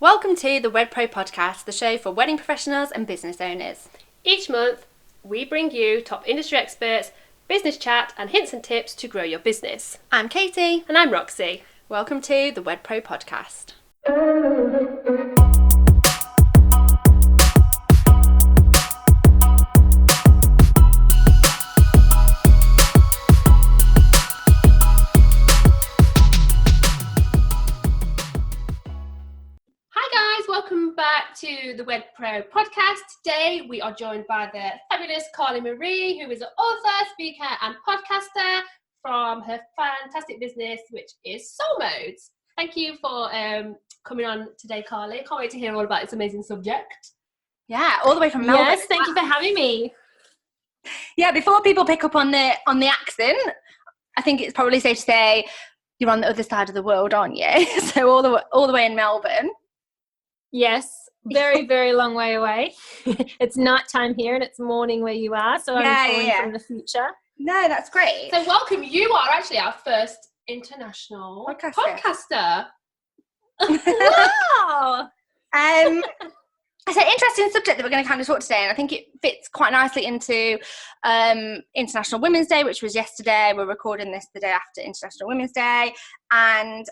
Welcome to the Wed Pro Podcast, the show for wedding professionals and business owners. Each month, we bring you top industry experts, business chat, and hints and tips to grow your business. I'm Katie. And I'm Roxy. Welcome to the Wed Pro Podcast. Welcome back to the Wed Pro Podcast. Today we are joined by the fabulous Carlee Marie, who is an author, speaker and podcaster from her fantastic business, which is Soul Modes. Thank you for coming on today, Carlee. I can't wait to hear all about this amazing subject. Yeah, all the way from Melbourne. Yes, thank you for having me. Yeah, before people pick up on the accent, I think it's probably safe to say you're on the other side of the world, aren't you? So all the way in Melbourne. Yes, very, very long way away. It's nighttime here and it's morning where you are, so I'm calling from the future. No, that's great. So welcome. You are actually our first international podcaster. Wow! It's an interesting subject that we're going to kind of talk today, and I think it fits quite nicely into International Women's Day, which was yesterday. We're recording this the day after International Women's Day, and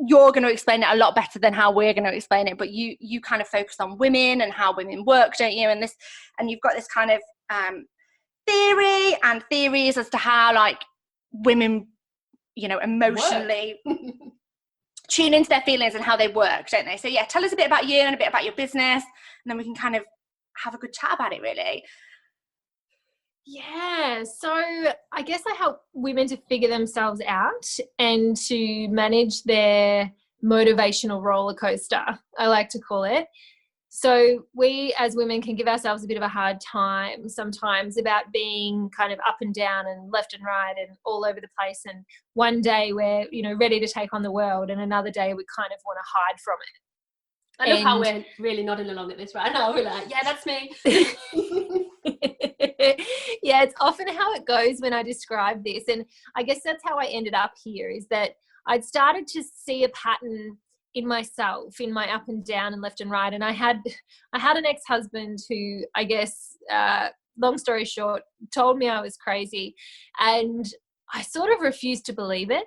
you're going to explain it a lot better than how we're going to explain it, but you kind of focus on women and how women work, don't you? And you've got this kind of theory and theories as to how like women, you know, emotionally tune into their feelings and how they work, don't they? So yeah, tell us a bit about you and a bit about your business, and then we can kind of have a good chat about it, really. Yeah, so I guess I help women to figure themselves out and to manage their motivational roller coaster, I like to call it. So we as women can give ourselves a bit of a hard time sometimes about being kind of up and down and left and right and all over the place. And one day we're, you know, ready to take on the world, and another day we kind of want to hide from it. I love how we're really nodding along at this right now. We're like, yeah, that's me. Yeah, it's often how it goes when I describe this. And I guess that's how I ended up here, is that I'd started to see a pattern in myself, in my up and down and left and right. And I had an ex-husband who, I guess, long story short, told me I was crazy. And I sort of refused to believe it.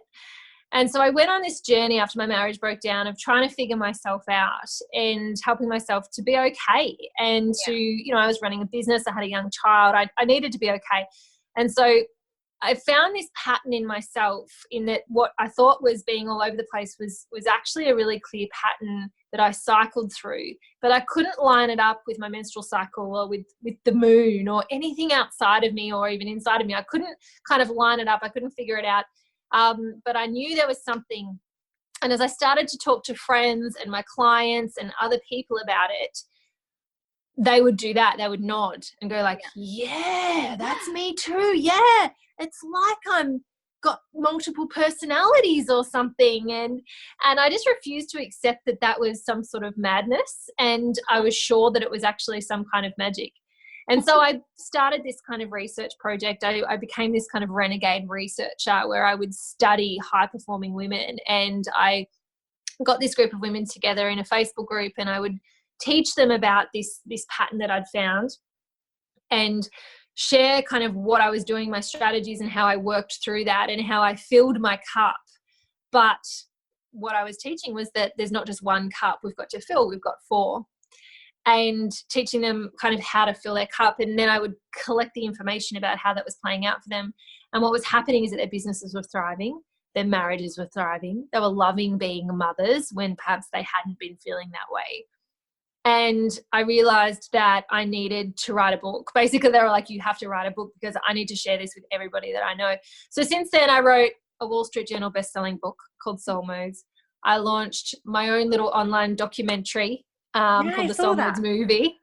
And so I went on this journey after my marriage broke down of trying to figure myself out and helping myself to be okay. And to, you know, I was running a business, I had a young child, I needed to be okay. And so I found this pattern in myself, in that what I thought was being all over the place was actually a really clear pattern that I cycled through, but I couldn't line it up with my menstrual cycle or with the moon or anything outside of me or even inside of me. I couldn't kind of line it up. I couldn't figure it out. But I knew there was something. And as I started to talk to friends and my clients and other people about it, they would do that. They would nod and go like, yeah, that's me too. Yeah, it's like I'm got multiple personalities or something. And I just refused to accept that was some sort of madness. And I was sure that it was actually some kind of magic. And so I started this kind of research project. I became this kind of renegade researcher where I would study high-performing women, and I got this group of women together in a Facebook group, and I would teach them about this pattern that I'd found and share kind of what I was doing, my strategies, and how I worked through that and how I filled my cup. But what I was teaching was that there's not just one cup we've got to fill, we've got four. And teaching them kind of how to fill their cup. And then I would collect the information about how that was playing out for them. And what was happening is that their businesses were thriving, their marriages were thriving, they were loving being mothers when perhaps they hadn't been feeling that way. And I realized that I needed to write a book. Basically, they were like, you have to write a book because I need to share this with everybody that I know. So since then, I wrote a Wall Street Journal bestselling book called Soul Modes. I launched my own little online documentary called the Soul Modes Movie,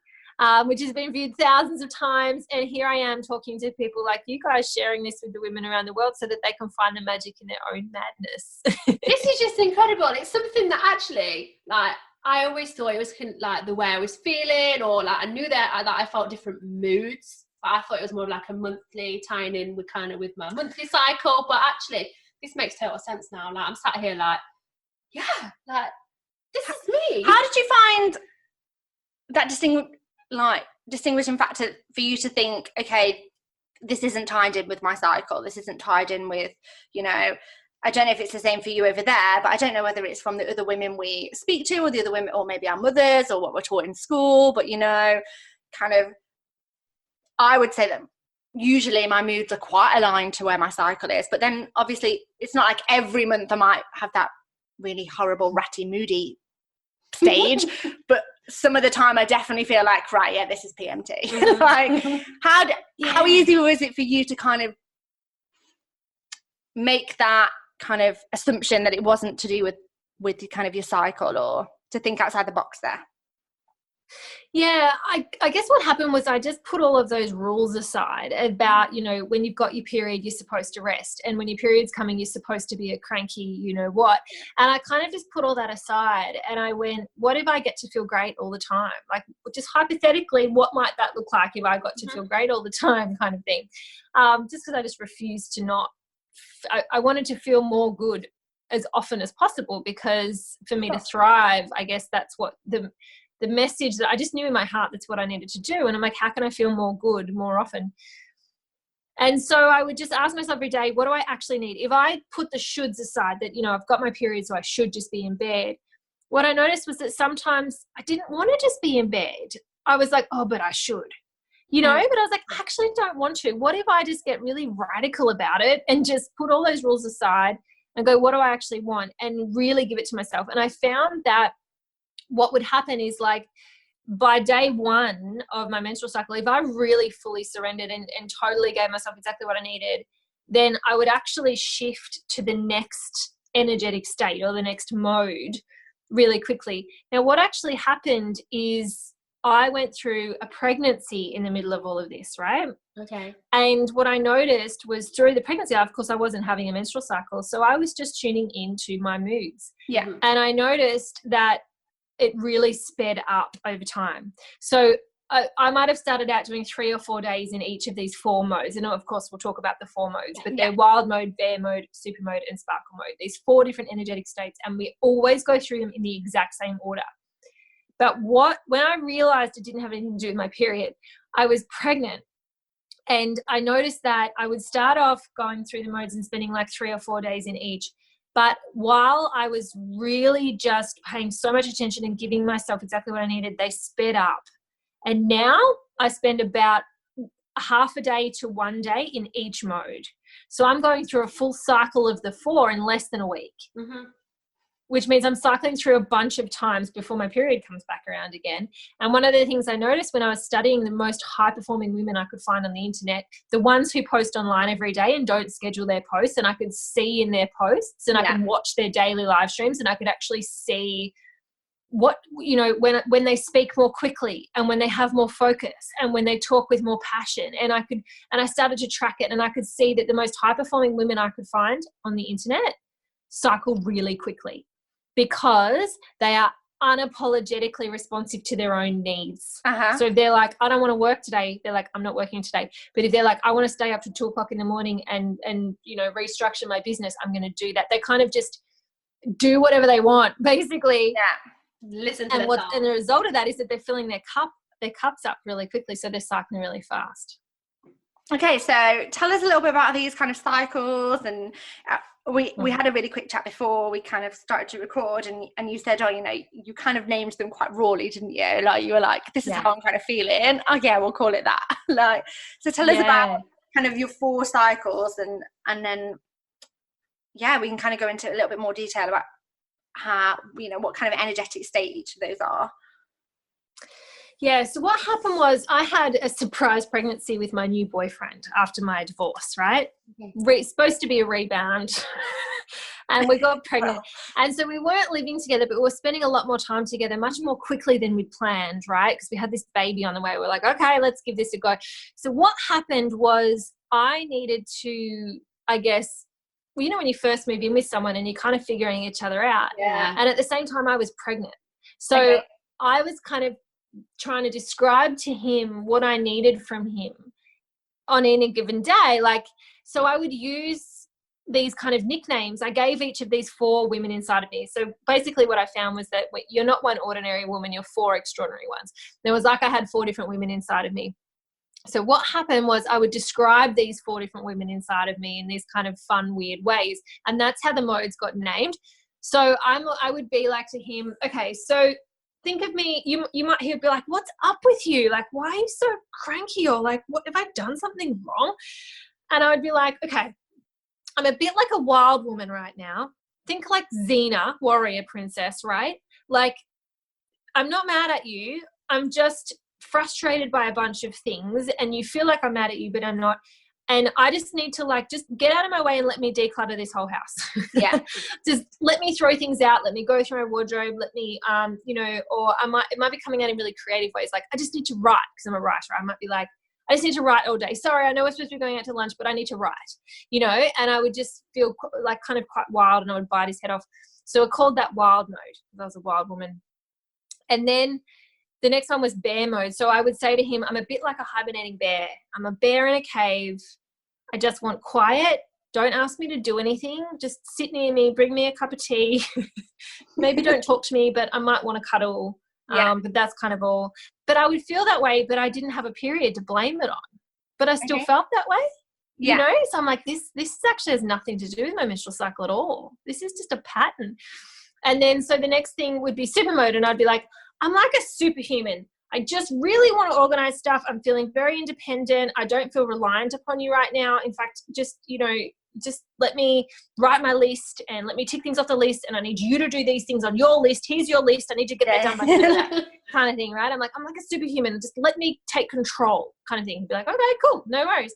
which has been viewed thousands of times. And here I am talking to people like you guys, sharing this with the women around the world so that they can find the magic in their own madness. This is just incredible. It's something that actually, like, I always thought it was like the way I was feeling, or like I knew that I felt different moods. But I thought it was more like a monthly tying in with my monthly cycle. But actually, this makes total sense now. Like, I'm sat here like, yeah, like me. How did you find that distinguishing factor for you to think, okay, this isn't tied in with my cycle, this isn't tied in with, you know, I don't know if it's the same for you over there, but I don't know whether it's from the other women we speak to, or the other women, or maybe our mothers, or what we're taught in school, but, you know, kind of, I would say that usually my moods are quite aligned to where my cycle is, but then obviously it's not like every month I might have that really horrible, ratty, moody stage, but some of the time I definitely feel like, right, yeah, this is PMT. Like, how easy was it for you to kind of make that kind of assumption that it wasn't to do with kind of your cycle, or to think outside the box there? Yeah, I guess what happened was I just put all of those rules aside about, you know, when you've got your period, you're supposed to rest. And when your period's coming, you're supposed to be a cranky, you know what. And I kind of just put all that aside, and I went, what if I get to feel great all the time? Like, just hypothetically, what might that look like if I got to feel great all the time, kind of thing. Just because I just refused to not. I wanted to feel more good as often as possible, because for me to thrive, I guess that's what the message that I just knew in my heart, that's what I needed to do. And I'm like, how can I feel more good more often? And so I would just ask myself every day, what do I actually need? If I put the shoulds aside, that, you know, I've got my period, so I should just be in bed. What I noticed was that sometimes I didn't want to just be in bed. I was like, oh, but I should, you know, but I was like, I actually don't want to. What if I just get really radical about it and just put all those rules aside and go, what do I actually want? And really give it to myself. And I found that what would happen is, like, by day one of my menstrual cycle, if I really fully surrendered and totally gave myself exactly what I needed, then I would actually shift to the next energetic state or the next mode really quickly. Now, what actually happened is I went through a pregnancy in the middle of all of this, right? Okay. And what I noticed was, through the pregnancy, of course, I wasn't having a menstrual cycle, so I was just tuning into my moods. Yeah. And I noticed that it really sped up over time. So I might have started out doing 3 or 4 days in each of these 4 modes. And of course, we'll talk about the 4 modes, but they're wild mode, bear mode, super mode, and sparkle mode. These 4 different energetic states, and we always go through them in the exact same order. But when I realized it didn't have anything to do with my period, I was pregnant. And I noticed that I would start off going through the modes and spending like 3 or 4 days in each. But while I was really just paying so much attention and giving myself exactly what I needed, they sped up. And now I spend about half a day to 1 day in each mode. So I'm going through a full cycle of the 4 in less than a week, which means I'm cycling through a bunch of times before my period comes back around again. And one of the things I noticed when I was studying the most high-performing women I could find on the internet, the ones who post online every day and don't schedule their posts, and I could see in their posts, and I could watch their daily live streams, and I could actually see what, you know, when they speak more quickly, and when they have more focus, and when they talk with more passion. And I started to track it, and I could see that the most high-performing women I could find on the internet cycle really quickly, because they are unapologetically responsive to their own needs. So if they're like, I don't want to work today, they're like, I'm not working today. But if they're like, I want to stay up to 2 o'clock in the morning and you know, restructure my business, I'm going to do that. They kind of just do whatever they want, basically. Listen to and the result of that is that they're filling their cups up really quickly, so they're cycling really fast. Okay, so tell us a little bit about these kind of cycles. And we had a really quick chat before we kind of started to record, and you said, oh, you know, you kind of named them quite rawly, didn't you? Like, you were like, this is how I'm kind of feeling. Oh yeah, we'll call it that. Like, so tell us about kind of your 4 cycles, and then we can kind of go into a little bit more detail about how, you know, what kind of energetic state each of those are. Yeah, so what happened was I had a surprise pregnancy with my new boyfriend after my divorce, right? Supposed to be a rebound. And we got pregnant. And so we weren't living together, but we were spending a lot more time together, much more quickly than we'd planned, right? Because we had this baby on the way. We're like, okay, let's give this a go. So what happened was I needed to, I guess, well, you know, when you first move in with someone and you're kind of figuring each other out. And at the same time, I was pregnant. So I was kind of trying to describe to him what I needed from him on any given day. Like, so I would use these kind of nicknames. I gave each of these 4 women inside of me. So basically what I found was that you're not one ordinary woman, you're 4 extraordinary ones. There was like I had 4 different women inside of me. So what happened was I would describe these 4 different women inside of me in these kind of fun, weird ways. And that's how the modes got named. So I would be like to him, okay, so think of me, he'd be like, what's up with you? Like, why are you so cranky? Or like, what, have I done something wrong? And I would be like, okay, I'm a bit like a wild woman right now. Think like Xena, warrior princess, right? Like, I'm not mad at you. I'm just frustrated by a bunch of things, and you feel like I'm mad at you, but I'm not. And I just need to like, just get out of my way and let me declutter this whole house. Yeah. Just let me throw things out. Let me go through my wardrobe. Let me, or it might be coming out in really creative ways. Like, I just need to write because I'm a writer. I might be like, I just need to write all day. Sorry, I know we're supposed to be going out to lunch, but I need to write, and I would just feel like kind of quite wild, and I would bite his head off. So I called that wild mode because I was a wild woman. And then the next one was bear mode. So I would say to him, I'm a bit like a hibernating bear. I'm a bear in a cave. I just want quiet. Don't ask me to do anything. Just sit near me, bring me a cup of tea. Maybe don't talk to me, but I might want to cuddle. Yeah. But that's kind of all. But I would feel that way, but I didn't have a period to blame it on. But I still felt that way, So I'm like, this actually has nothing to do with my menstrual cycle at all. This is just a pattern. And then so the next thing would be super mode, and I'd be like, I'm like a superhuman. I just really want to organize stuff. I'm feeling very independent. I don't feel reliant upon you right now. In fact, just let me write my list and let me tick things off the list, and I need you to do these things on your list. Here's your list. I need you to get that done by today, kind of thing, right? I'm like a superhuman. Just let me take control, kind of thing. He'd be like, okay, cool, no worries.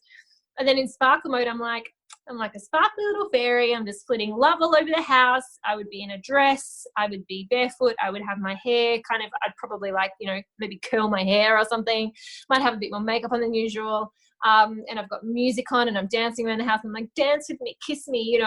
And then in sparkle mode, I'm like a sparkly little fairy. I'm just splitting love all over the house. I would be in a dress. I would be barefoot. I would have my hair I'd probably maybe curl my hair or something. Might have a bit more makeup on than usual. And I've got music on and I'm dancing around the house. I'm like, dance with me, kiss me,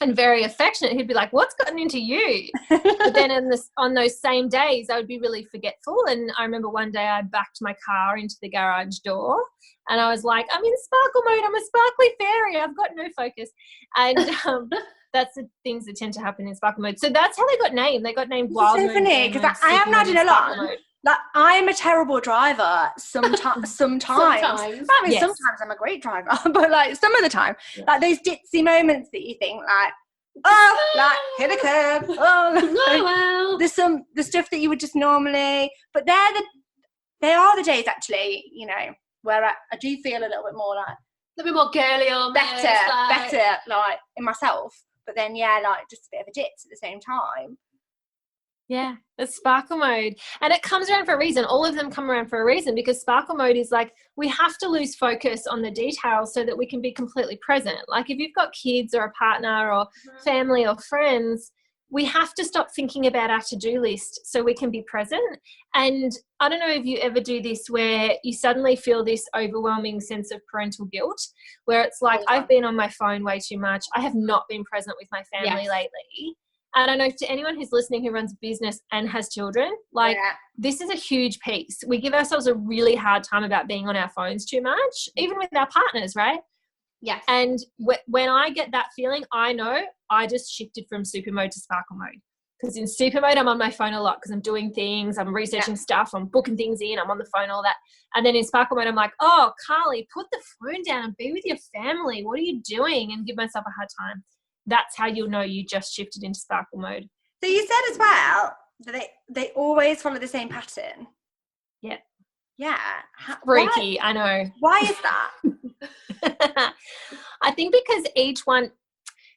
and very affectionate. He'd be like, what's gotten into you? But then on those same days, I would be really forgetful. And I remember one day I backed my car into the garage door and I was like, I'm in sparkle mode. I'm a sparkly fairy. I've got no focus. And that's the things that tend to happen in sparkle mode. So that's how they got named. They got named wild mode. So funny because I am not in a lot. Like, I'm a terrible driver sometimes. I mean, yes. Sometimes I'm a great driver, but like some of the time, like those ditzy moments that you think like, oh, like hit a curb. Oh, there's the stuff that you would just normally, but they are the days actually, where I do feel a little bit more like a bit more girly or better, like in myself. But then, like just a bit of a ditz at the same time. Yeah, it's sparkle mode. And it comes around for a reason. All of them come around for a reason, because sparkle mode is like, we have to lose focus on the details so that we can be completely present. Like if you've got kids or a partner or family or friends, we have to stop thinking about our to-do list so we can be present. And I don't know if you ever do this where you suddenly feel this overwhelming sense of parental guilt, where it's like, I've been on my phone way too much. I have not been present with my family lately. And I know to anyone who's listening who runs a business and has children, this is a huge piece. We give ourselves a really hard time about being on our phones too much, even with our partners, right? Yes. And when I get that feeling, I know I just shifted from super mode to sparkle mode. Because in super mode, I'm on my phone a lot because I'm doing things, I'm researching stuff, I'm booking things in, I'm on the phone, all that. And then in sparkle mode, I'm like, oh, Carlee, put the phone down and be with your family. What are you doing? And give myself a hard time. That's how you'll know you just shifted into sparkle mode. So you said as well that they always follow the same pattern. Yeah. Yeah. Freaky, why? I know. Why is that? I think because each one,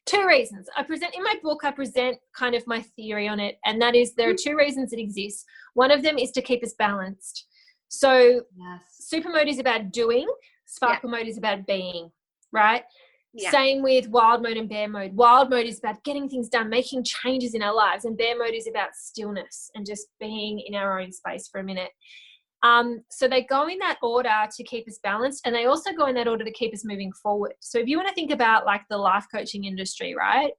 2 reasons. In my book, I present kind of my theory on it. And that is there are 2 reasons it exists. One of them is to keep us balanced. So super mode is about doing. Sparkle mode is about being, right? Yeah. Same with wild mode and bear mode. Wild mode is about getting things done, making changes in our lives, and bear mode is about stillness and just being in our own space for a minute. So they go in that order to keep us balanced, and they also go in that order to keep us moving forward. So if you want to think about like the life coaching industry, right?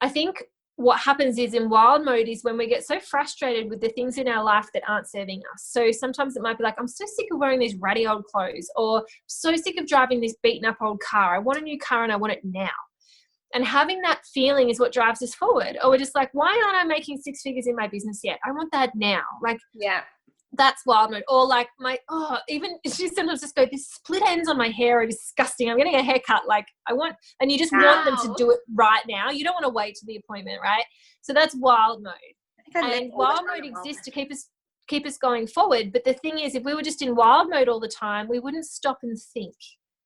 I think what happens is in wild mode is when we get so frustrated with the things in our life that aren't serving us. So sometimes it might be like, I'm so sick of wearing these ratty old clothes, or so sick of driving this beaten up old car. I want a new car and I want it now. And having that feeling is what drives us forward. Or we're just like, why aren't I making 6 figures in my business yet? I want that now. Like, yeah, that's wild mode. Or like even she sometimes just go, this split ends on my hair are disgusting. I'm getting a haircut. Like and you just want them to do it right now. You don't want to wait to the appointment, right? So that's wild mode. And wild mode exists to keep us going forward. But the thing is, if we were just in wild mode all the time, we wouldn't stop and think.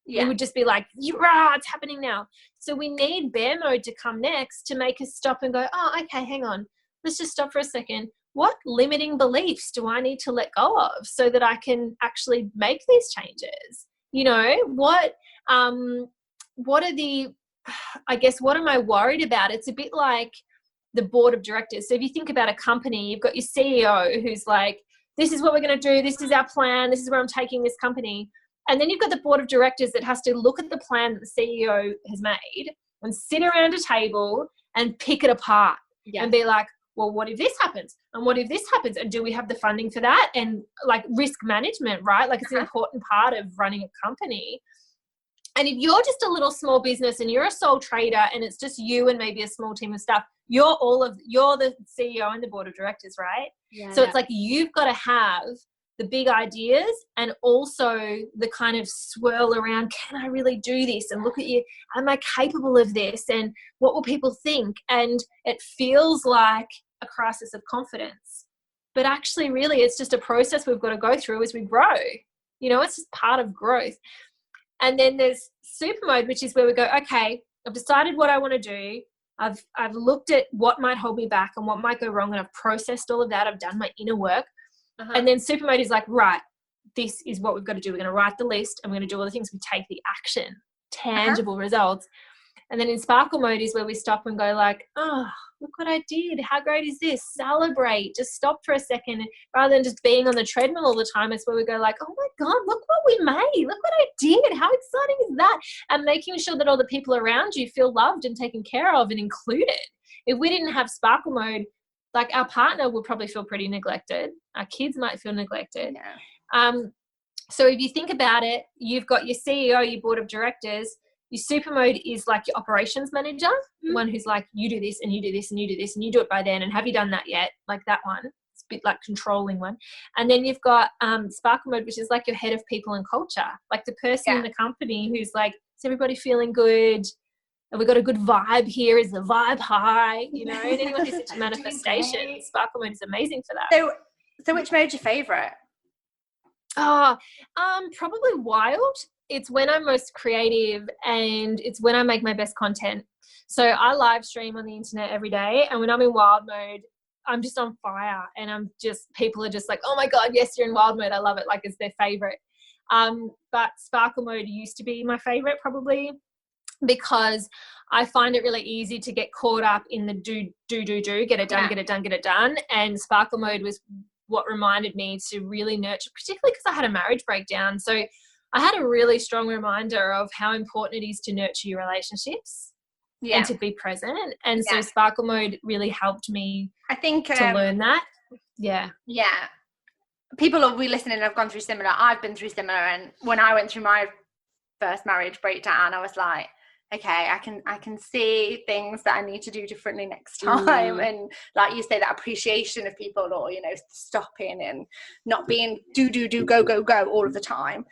Yeah. We would just be like, it's happening now. So we need bear mode to come next to make us stop and go, oh, okay, hang on. Let's just stop for a second. What limiting beliefs do I need to let go of so that I can actually make these changes? You know, what are the, I guess, what am I worried about? It's a bit like the board of directors. So if you think about a company, you've got your CEO who's like, this is what we're going to do. This is our plan. This is where I'm taking this company. And then you've got the board of directors that has to look at the plan that the CEO has made and sit around a table and pick it apart and be like, well, what if this happens? And what if this happens? And do we have the funding for that? And like risk management, right? Like it's an important part of running a company. And if you're just a little small business and you're a sole trader and it's just you and maybe a small team of staff, you're the CEO and the board of directors, right? Yeah, so it's like you've got to have the big ideas and also the kind of swirl around, can I really do this? And look at you, am I capable of this? And what will people think? And it feels like a crisis of confidence. But actually, really, it's just a process we've got to go through as we grow. You know, it's just part of growth. And then there's super mode, which is where we go, okay, I've decided what I want to do. I've looked at what might hold me back and what might go wrong, and I've processed all of that. I've done my inner work. And then super mode is like, right, this is what we've got to do. We're going to write the list and we're going to do all the things. We take the action, tangible results. And then in sparkle mode is where we stop and go like, oh, look what I did. How great is this? Celebrate. Just stop for a second. Rather than just being on the treadmill all the time, it's where we go like, oh my God, look what we made. Look what I did. How exciting is that? And making sure that all the people around you feel loved and taken care of and included. If we didn't have sparkle mode, like our partner would probably feel pretty neglected. Our kids might feel neglected. Yeah. So if you think about it, you've got your CEO, your board of directors. Your super mode is like your operations manager, one who's like, you do this and you do this and you do this and you do it by then. And have you done that yet? Like that one. It's a bit like controlling one. And then you've got sparkle mode, which is like your head of people and culture, like the person in the company who's like, is everybody feeling good? And we've got a good vibe here. Is the vibe high? You know, and anyone who's into manifestation, sparkle mode is amazing for that. So which mode's your favorite? Probably wild. It's when I'm most creative and it's when I make my best content. So I live stream on the internet every day, and when I'm in wild mode, I'm just on fire, and people are just like, oh my God, yes, you're in wild mode. I love it. Like it's their favorite. But sparkle mode used to be my favorite probably, because I find it really easy to get caught up in the do, get it done. And sparkle mode was what reminded me to really nurture, particularly because I had a marriage breakdown. So I had a really strong reminder of how important it is to nurture your relationships and to be present. And so sparkle mode really helped me, I think, to learn that. Yeah. Yeah. People will be listening. I've gone through similar. I've been through similar. And when I went through my first marriage breakdown, I was like, okay, I can see things that I need to do differently next time. And like you say, that appreciation of people, or, you know, stopping and not being do, go all of the time.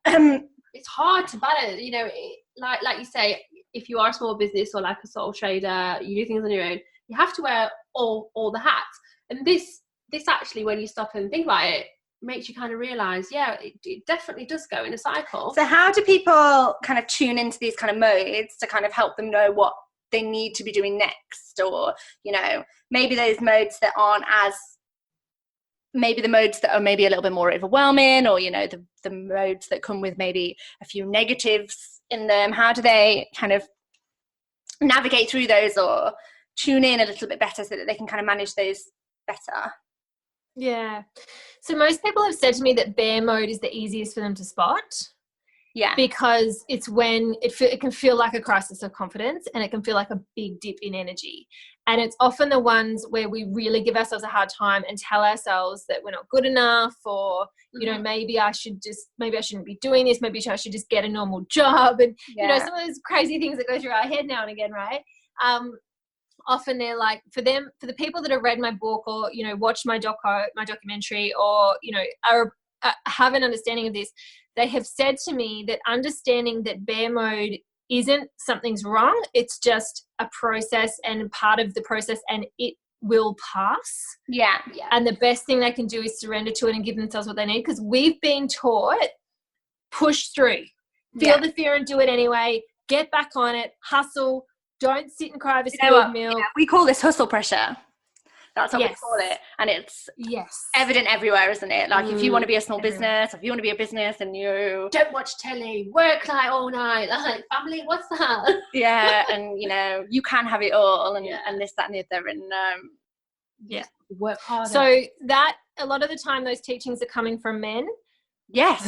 It's hard to balance, you know, like you say, if you are a small business or like a sole trader, you do things on your own, you have to wear all the hats. And this actually, when you stop and think about it, makes you kind of realize, it definitely does go in a cycle. So how do people kind of tune into these kind of modes to kind of help them know what they need to be doing next? Or, you know, maybe those modes that aren't as, maybe the modes that are maybe a little bit more overwhelming, or, you know, the modes that come with maybe a few negatives in them. How do they kind of navigate through those or tune in a little bit better so that they can kind of manage those better? Yeah. So most people have said to me that bear mode is the easiest for them to spot. Yeah. Because it's when it can feel like a crisis of confidence, and it can feel like a big dip in energy. And it's often the ones where we really give ourselves a hard time and tell ourselves that we're not good enough, or, you know, maybe I shouldn't be doing this. Maybe I should just get a normal job. And, you know, some of those crazy things that go through our head now and again, right? Often they're like, for the people that have read my book or, you know, watched my documentary, or, you know, have an understanding of this, they have said to me that understanding that bear mode isn't something's wrong, it's just a process and part of the process, and it will pass. Yeah. And the best thing they can do is surrender to it and give themselves what they need, because we've been taught push through, feel the fear and do it anyway, get back on it, hustle, don't sit and cry over spilled milk. Yeah, we call this hustle pressure. That's what we call it. And it's evident everywhere, isn't it? Like, if you want to be a small business, if you want to be a business and you don't watch telly, work like all night, like, family, what's that? Yeah, and, you know, you can have it all, and this, that, and the other, and work harder. So that, a lot of the time, those teachings are coming from men. Yes.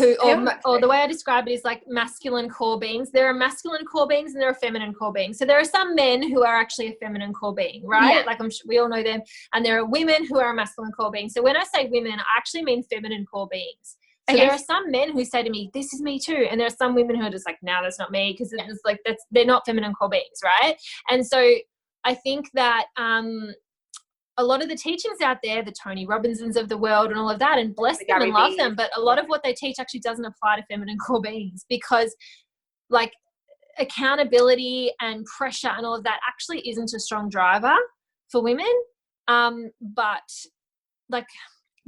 Or the way I describe it is like masculine core beings. There are masculine core beings and there are feminine core beings. So there are some men who are actually a feminine core being, right? Yeah. Like we all know them. And there are women who are a masculine core being. So when I say women, I actually mean feminine core beings. So there are some men who say to me, this is me too. And there are some women who are just like, no, that's not me, because it's like they're not feminine core beings, right? And so I think that a lot of the teachings out there, the Tony Robbinsons of the world and all of that, and bless them and love them, but a lot of what they teach actually doesn't apply to feminine core beings, because like accountability and pressure and all of that actually isn't a strong driver for women. But like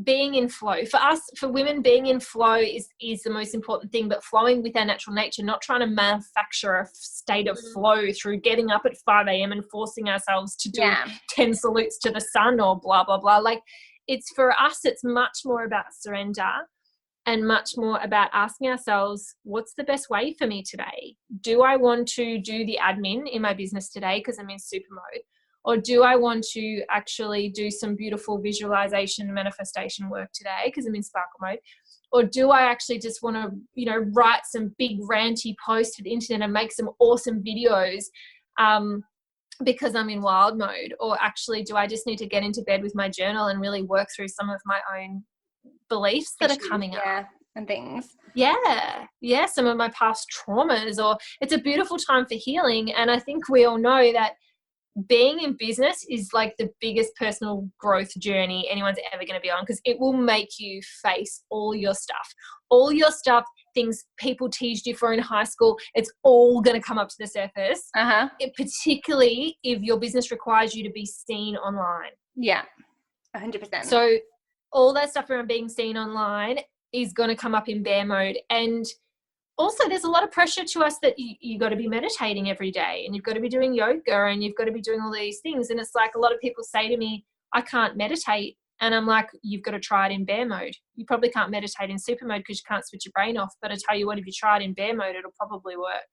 being in flow for us, for women, being in flow is the most important thing, but flowing with our natural nature, not trying to manufacture a state of flow through getting up at 5 a.m. and forcing ourselves to do 10 salutes to the sun or blah, blah, blah. Like, it's for us, it's much more about surrender and much more about asking ourselves, what's the best way for me today? Do I want to do the admin in my business today because I'm in super mode? Or do I want to actually do some beautiful visualization manifestation work today because I'm in sparkle mode? Or do I actually just want to, you know, write some big ranty posts to the internet and make some awesome videos because I'm in wild mode? Or actually, do I just need to get into bed with my journal and really work through some of my own beliefs that are coming up? And things. Yeah, some of my past traumas. Or it's a beautiful time for healing. And I think we all know that being in business is like the biggest personal growth journey anyone's ever going to be on, because it will make you face all your stuff, things people teased you for in high school. It's all going to come up to the surface, particularly if your business requires you to be seen online. 100%. So all that stuff around being seen online is going to come up in bear mode. And also, there's a lot of pressure to us that you got to be meditating every day, and you've got to be doing yoga, and you've got to be doing all these things. And it's like, a lot of people say to me, I can't meditate. And I'm like, you've got to try it in bear mode. You probably can't meditate in super mode because you can't switch your brain off. But I tell you what, if you try it in bear mode, it'll probably work.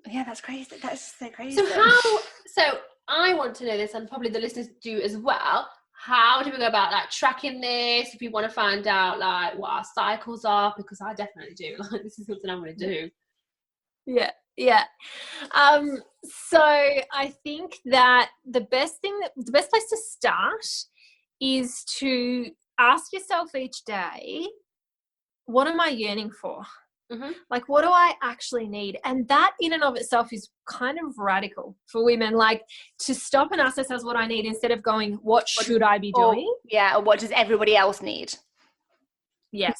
Yeah, that's crazy. That's so crazy. So I want to know this, and probably the listeners do as well. How do we go about like tracking this? If you want to find out like what our cycles are, because I definitely do. Like, this is something I want to do. Yeah. So I think that the best place to start is to ask yourself each day, what am I yearning for? Like, what do I actually need? And that in and of itself is kind of radical for women, like to stop and ask ourselves what I need instead of going, what should I be doing? Or what does everybody else need? Yes.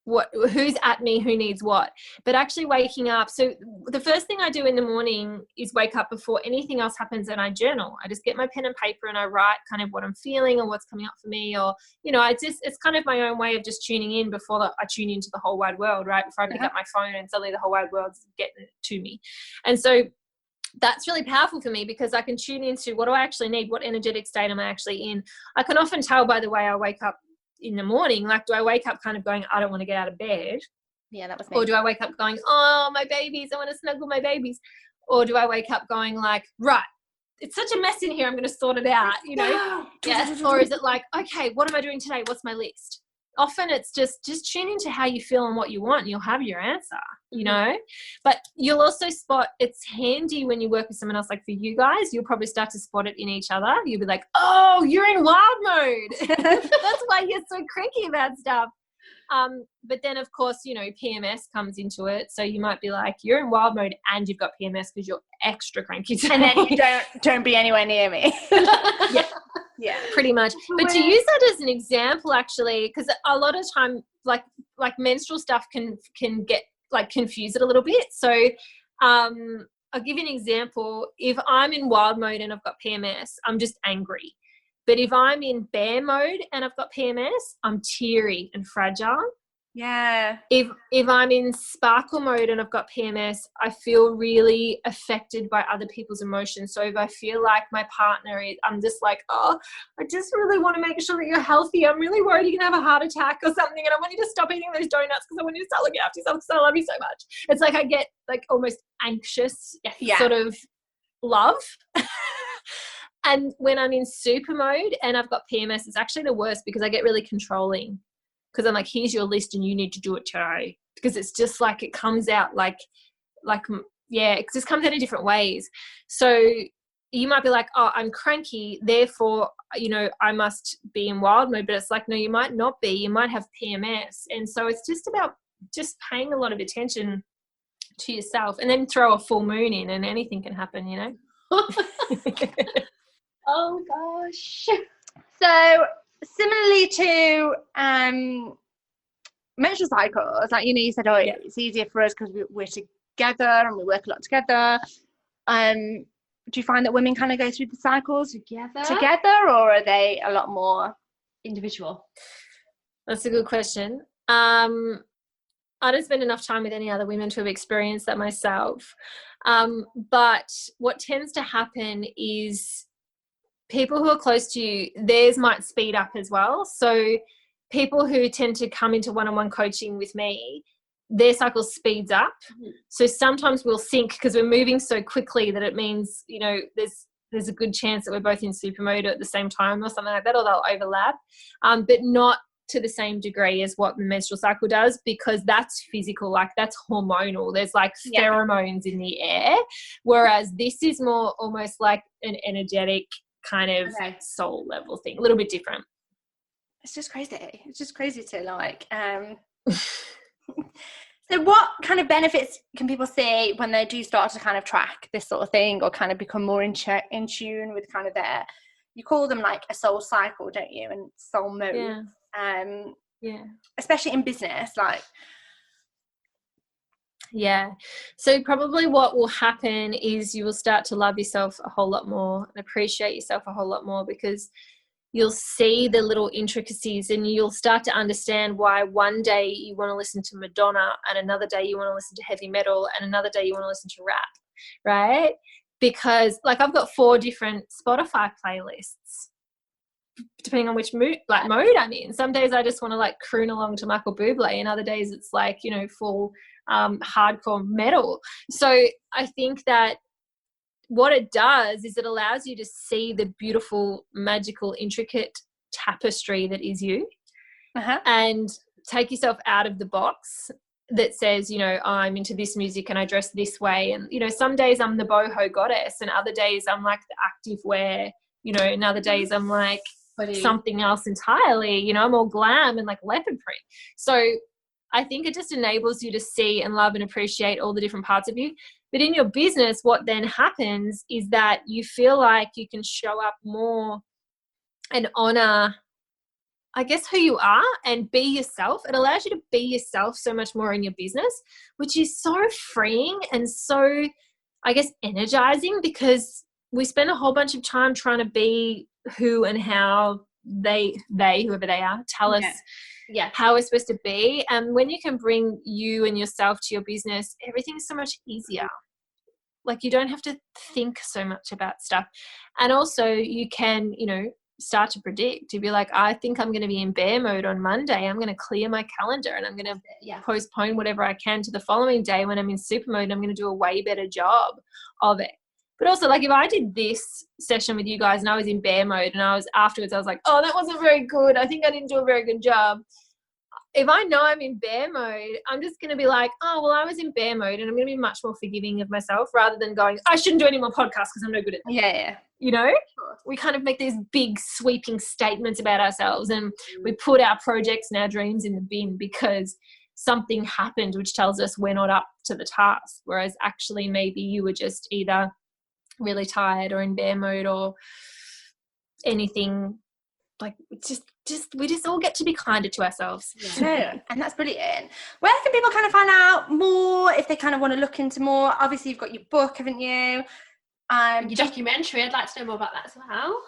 Who's at me, who needs what? But actually waking up. So the first thing I do in the morning is wake up before anything else happens, and I journal. I just get my pen and paper and I write kind of what I'm feeling or what's coming up for me, or, you know, it's kind of my own way of just tuning in before I tune into the whole wide world, right? Before I pick up my phone and suddenly the whole wide world's getting it to me. And so that's really powerful for me, because I can tune into what do I actually need? What energetic state am I actually in? I can often tell by the way I wake up in the morning. Like, do I wake up kind of going, I don't want to get out of bed? Yeah, that was me. Or do I wake up going, oh, my babies, I want to snuggle my babies? Or do I wake up going like, right, it's such a mess in here, I'm going to sort it out, you know? Or is it like, okay, what am I doing today? What's my list? often it's just tune into how you feel and what you want, and you'll have your answer, you know. But you'll also spot, it's handy when you work with someone else, like for you guys, you'll probably start to spot it in each other. You'll be like, oh, you're in wild mode. That's why you're so cranky about stuff. But then of course, you know, PMS comes into it. So you might be like, you're in wild mode and you've got PMS because you're extra cranky today. And then you don't be anywhere near me. Yeah, pretty much. But to use that as an example, actually, because a lot of time, like menstrual stuff can get like confuse it a little bit. So I'll give you an example. If I'm in wild mode and I've got PMS, I'm just angry. But if I'm in bear mode and I've got PMS, I'm teary and fragile. Yeah. If I'm in sparkle mode and I've got PMS, I feel really affected by other people's emotions. So if I feel like my partner is, I'm just like, oh, I just really want to make sure that you're healthy. I'm really worried you're going to have a heart attack or something. And I want you to stop eating those donuts because I want you to start looking after yourself because I love you so much. It's like I get like almost anxious sort of love. And when I'm in super mode and I've got PMS, it's actually the worst because I get really controlling. Because I'm like, here's your list and you need to do it today. Because it's just like it comes out like it just comes out in different ways. So you might be like, oh, I'm cranky, therefore, you know, I must be in wild mode. But it's like, no, you might not be. You might have PMS. And so it's just about just paying a lot of attention to yourself, and then throw a full moon in and anything can happen, you know. Oh gosh. So similarly to menstrual cycles, like, you know, you said, oh, it's easier for us because we're together and we work a lot together. Do you find that women kind of go through the cycles together, or are they a lot more individual? That's a good question. I don't spend enough time with any other women to have experienced that myself. But what tends to happen is people who are close to you, theirs might speed up as well. So people who tend to come into one-on-one coaching with me, their cycle speeds up. So sometimes we'll sync because we're moving so quickly that it means, you know, there's a good chance that we're both in super mode at the same time or something like that, or they'll overlap, but not to the same degree as what the menstrual cycle does, because that's physical, like that's hormonal. There's like pheromones in the air, whereas this is more almost like an energetic kind of soul level thing, a little bit different. It's just crazy to like so what kind of benefits can people see when they do start to kind of track this sort of thing, or kind of become more in tune with kind of their, you call them like a soul cycle, don't you, and soul mode? Especially in business, like. So probably what will happen is you will start to love yourself a whole lot more and appreciate yourself a whole lot more, because you'll see the little intricacies and you'll start to understand why one day you want to listen to Madonna and another day you want to listen to heavy metal and another day you want to listen to rap, right? Because like I've got 4 different Spotify playlists depending on which mode I'm in. Some days I just want to like croon along to Michael Bublé, and other days it's like, you know, full hardcore metal. So I think that what it does is it allows you to see the beautiful, magical, intricate tapestry that is you, and take yourself out of the box that says, you know, I'm into this music and I dress this way. And, you know, some days I'm the boho goddess and other days I'm like the active wear, you know, and other days I'm like something else entirely, you know, I'm all glam and like leopard print. So I think it just enables you to see and love and appreciate all the different parts of you. But in your business, what then happens is that you feel like you can show up more and honor, I guess, who you are and be yourself. It allows you to be yourself so much more in your business, which is so freeing and so, I guess, energizing, because we spend a whole bunch of time trying to be who and how they whoever they are, tell us how we're supposed to be. And when you can bring you and yourself to your business, everything's so much easier. Like you don't have to think so much about stuff. And also you can, you know, start to predict. You'd be like, I think I'm going to be in bear mode on Monday. I'm going to clear my calendar and I'm going to postpone whatever I can to the following day when I'm in super mode. And I'm going to do a way better job of it. But also, like, if I did this session with you guys and I was in bear mode and I was afterwards, I was like, oh, that wasn't very good. I think I didn't do a very good job. if I know I'm in bear mode, I'm just going to be like, oh, well, I was in bear mode, and I'm going to be much more forgiving of myself rather than going, I shouldn't do any more podcasts because I'm no good at them. Yeah. You know, we kind of make these big sweeping statements about ourselves, and we put our projects and our dreams in the bin because something happened which tells us we're not up to the task. Whereas actually maybe you were just either really tired or in bear mode or anything. Like we just all get to be kinder to ourselves. Yeah. And that's brilliant. Where can people kind of find out more if they kind of want to look into more? Obviously you've got your book, haven't you? Your documentary, I'd like to know more about that as well.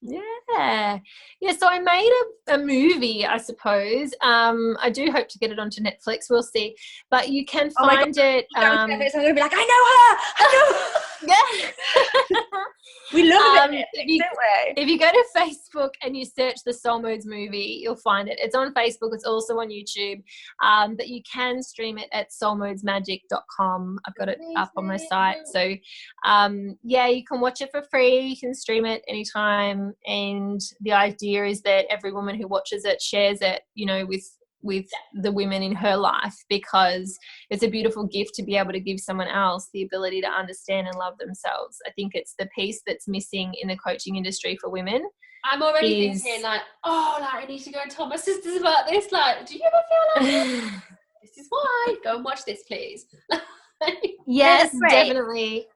Yeah, so I made a movie, I suppose. I do hope to get it onto Netflix, we'll see, but you can find it. I'm going to be like, I know her. We love it, don't we? If you go to Facebook and you search the Soul Modes movie, you'll find it. It's on Facebook. It's also on YouTube. But you can stream it at soulmodesmagic.com. I've got it up on my site. So, you can watch it for free. You can stream it anytime. And the idea is that every woman who watches it shares it, with the women in her life, because it's a beautiful gift to be able to give someone else the ability to understand and love themselves. I think it's the piece that's missing in the coaching industry for women. I'm already thinking I need to go and tell my sisters about this. Like, do you ever feel like this is why? Go and watch this, please. Yes, definitely.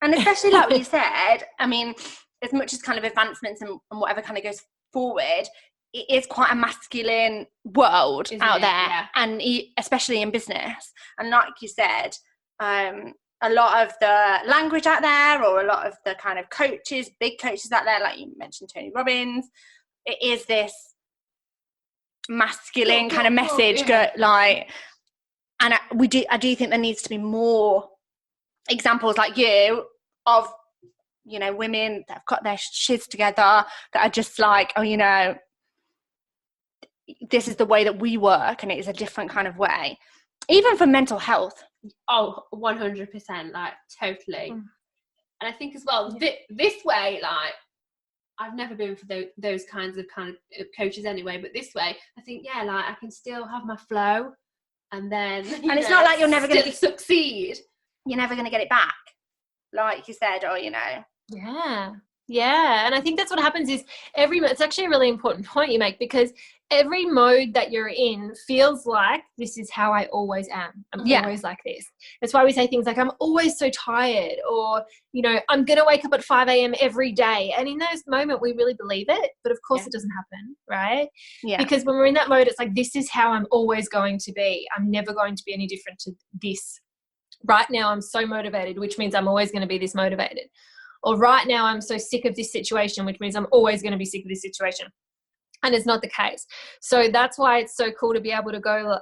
And especially like what you said, I mean, as much as kind of advancements and whatever kind of goes forward, it is quite a masculine world out there, and especially in business. And like you said, a lot of the language out there, or a lot of the kind of coaches, big coaches out there, like you mentioned Tony Robbins, it is this masculine kind of message. And I do think there needs to be more examples like you of, women that have got their shiz together, that are just like, this is the way that we work, and it is a different kind of way, even for mental health. 100%, like totally. And I think as well, this way, like, I've never been for those kinds of coaches anyway, but this way I think like I can still have my flow, and then it's not like you're never going to succeed, you're never going to get it back, like you said, or and I think that's what happens is it's actually a really important point you make, because every mode that you're in feels like this is how I always am. I'm always like this. That's why we say things like, I'm always so tired, or, I'm going to wake up at 5 a.m. every day. And in those moments, we really believe it. But of course it doesn't happen, right? Yeah. Because when we're in that mode, it's like, this is how I'm always going to be. I'm never going to be any different to this. Right now, I'm so motivated, which means I'm always going to be this motivated. Or right now, I'm so sick of this situation, which means I'm always going to be sick of this situation. And it's not the case. So that's why it's so cool to be able to go,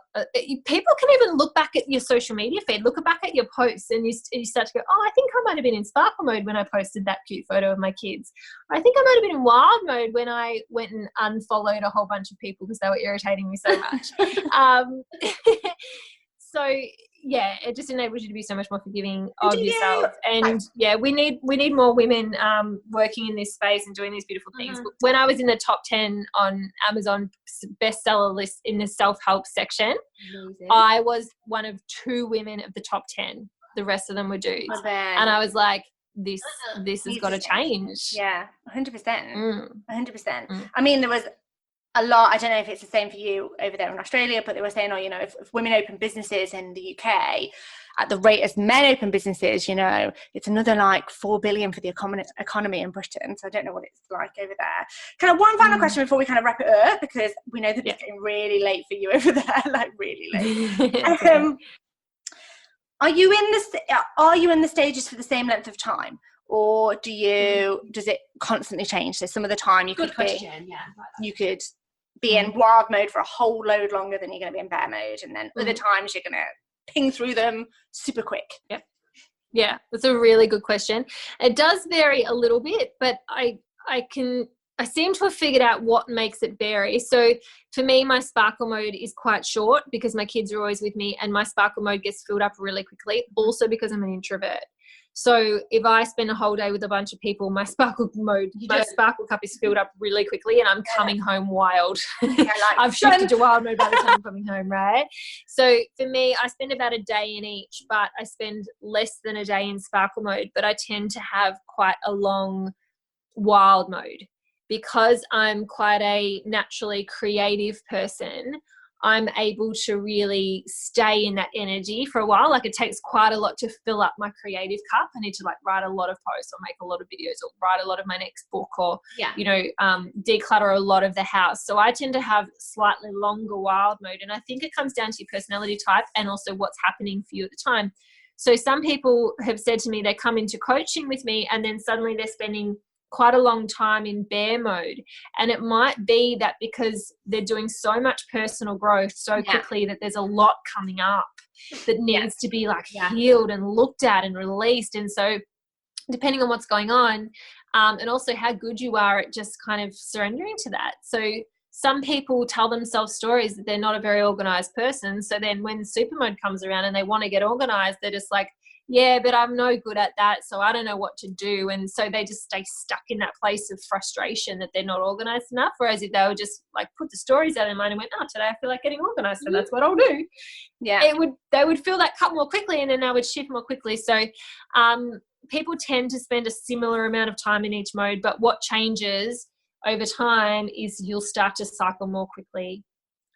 people can even look back at your social media feed, look back at your posts, and you start to go, oh, I think I might have been in sparkle mode when I posted that cute photo of my kids. I think I might have been in wild mode when I went and unfollowed a whole bunch of people because they were irritating me so much. So it just enables you to be so much more forgiving of yourself. And we need more women working in this space and doing these beautiful things. But when I was in the top 10 on Amazon bestseller list in the self-help section, I was one of 2 women of the top 10. The rest of them were dudes. And I was like, this has got to change. 100%. 100%. I mean, there was a lot, I don't know if it's the same for you over there in Australia, but they were saying, if women open businesses in the UK at the rate as men open businesses, it's another like 4 billion for the economy in Britain. So I don't know what it's like over there. Kind of one final question before we kind of wrap it up, because we know that it's getting really late for you over there, like really late. Are you in the stages for the same length of time? Or does it constantly change? So some of the time you could be in wild mode for a whole load longer than you're going to be in bear mode, and then other times you're going to ping through them super quick. Yeah, that's a really good question. It does vary a little bit, but I seem to have figured out what makes it vary. So for me, my sparkle mode is quite short because my kids are always with me, and my sparkle mode gets filled up really quickly, also because I'm an introvert. So if I spend a whole day with a bunch of people, my sparkle cup is filled up really quickly and I'm coming home wild. I've shifted to wild mode by the time I'm coming home, right? So for me, I spend about a day in each, but I spend less than a day in sparkle mode, but I tend to have quite a long wild mode because I'm quite a naturally creative person. I'm able to really stay in that energy for a while. Like it takes quite a lot to fill up my creative cup. I need to like write a lot of posts or make a lot of videos or write a lot of my next book or, declutter a lot of the house. So I tend to have slightly longer wild mode. And I think it comes down to your personality type and also what's happening for you at the time. So some people have said to me, they come into coaching with me and then suddenly they're spending quite a long time in bear mode, and it might be that because they're doing so much personal growth so quickly that there's a lot coming up that needs to be like healed and looked at and released. And so depending on what's going on, and also how good you are at just kind of surrendering to that. So some people tell themselves stories that they're not a very organized person, so then when super mode comes around and they want to get organized, they're just like, yeah, but I'm no good at that, so I don't know what to do. And so they just stay stuck in that place of frustration that they're not organized enough. Whereas if they would just like put the stories out in mind and went, oh, today I feel like getting organized, so that's what I'll do. Yeah. They would fill that cup more quickly and then they would shift more quickly. So people tend to spend a similar amount of time in each mode, but what changes over time is you'll start to cycle more quickly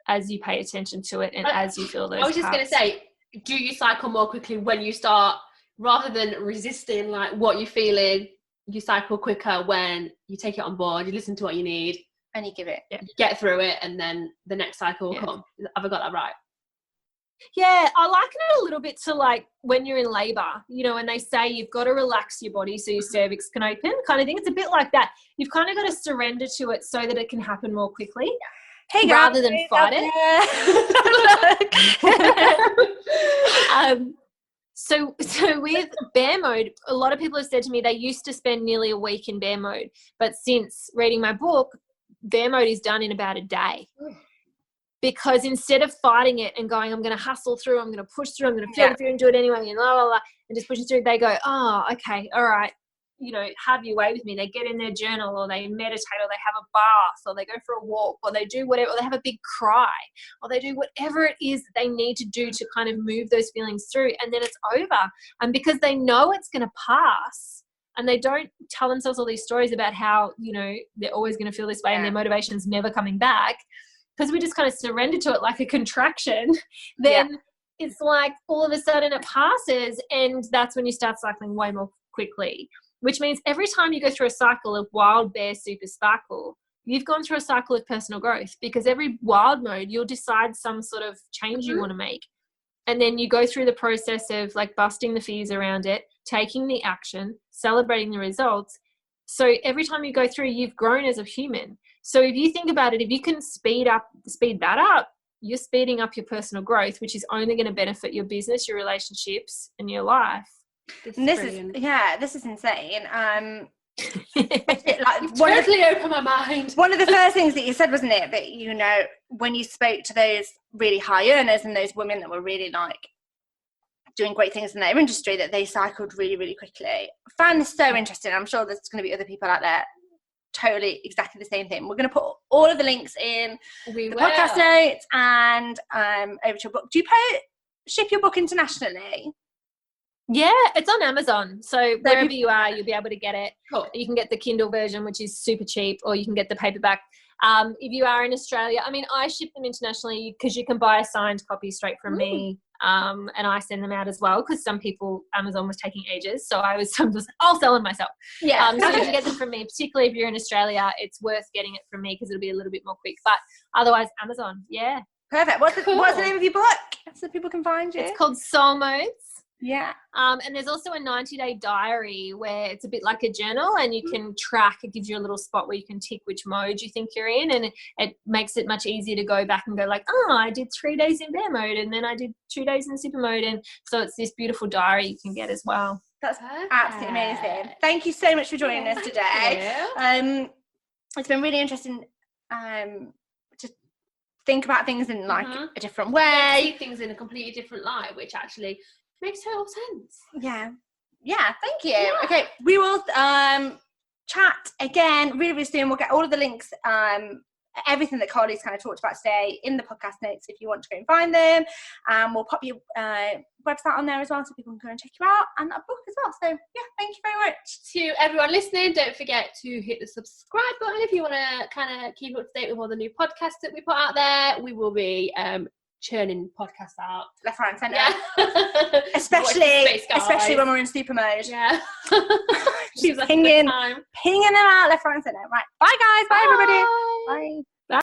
as you pay attention to it and as you feel those I was just going to say, do you cycle more quickly when you start, rather than resisting like what you're feeling, you cycle quicker when you take it on board, you listen to what you need and you give it, you get through it, and then the next cycle will come. Have I got that right? Yeah, I liken it a little bit to like when you're in labor, and they say you've got to relax your body so your cervix can open kind of thing. It's a bit like that. You've kind of got to surrender to it so that it can happen more quickly. Hey, rather than fight it. So with bear mode, a lot of people have said to me they used to spend nearly a week in bear mode, but since reading my book, bear mode is done in about a day. Because instead of fighting it and going, I'm going to hustle through, I'm going to push through, I'm going to feel the fear and do it anyway, and blah, blah, blah, and just pushing through, they go, oh, okay, all right, have your way with me. They get in their journal or they meditate or they have a bath or they go for a walk or they do whatever, or they have a big cry or they do whatever it is that they need to do to kind of move those feelings through, and then it's over. And because they know it's going to pass and they don't tell themselves all these stories about how, they're always going to feel this way and their motivation's never coming back, because we just kind of surrender to it like a contraction, then it's like all of a sudden it passes, and that's when you start cycling way more quickly. Which means every time you go through a cycle of wild, bear, super, sparkle, you've gone through a cycle of personal growth, because every wild mode, you'll decide some sort of change you want to make. And then you go through the process of like busting the fears around it, taking the action, celebrating the results. So every time you go through, you've grown as a human. So if you think about it, if you can speed that up, you're speeding up your personal growth, which is only going to benefit your business, your relationships, and your life. This is insane. Totally opened my mind. One of the first things that you said, wasn't it, that when you spoke to those really high earners and those women that were really like doing great things in their industry, that they cycled really, really quickly. I found this so interesting. I'm sure there's going to be other people out there totally exactly the same thing. We're going to put all of the links in the podcast notes and over to your book. Do you ship your book internationally? Yeah, it's on Amazon. So wherever you are, you'll be able to get it. Cool. You can get the Kindle version, which is super cheap, or you can get the paperback. If you are in Australia, I ship them internationally because you can buy a signed copy straight from me. And I send them out as well, because some people, Amazon was taking ages. So I'll sell them myself. Yeah. So you can get them from me, particularly if you're in Australia. It's worth getting it from me because it'll be a little bit more quick. But otherwise, Amazon. Yeah. Perfect. What's the name of your book so people can find you? It's called Soul Modes. Yeah. And there's also a 90-day diary where it's a bit like a journal, and you can track. It gives you a little spot where you can tick which mode you think you're in, and it makes it much easier to go back and go like, oh, I did 3 days in bear mode, and then I did 2 days in super mode. And so it's this beautiful diary you can get as well. That's absolutely amazing. Thank you so much for joining us today. It's been really interesting to think about things in like a different way. See things in a completely different light, which actually makes total sense. Yeah. yeah, thank you. Yeah. Okay, we will chat again really, really soon. We'll get all of the links, everything that Carlee's kind of talked about today in the podcast notes if you want to go and find them. We'll pop your website on there as well so people can go and check you out, and a book as well. So yeah, thank you very much. To everyone listening, don't forget to hit the subscribe button if you want to kind of keep up to date with all the new podcasts that we put out there. We will be churning podcasts out Left, right, and centre. Yeah. especially when we're in super mode. Yeah. She's pinging them out left, right, and centre. Right. Bye, guys. Bye, everybody.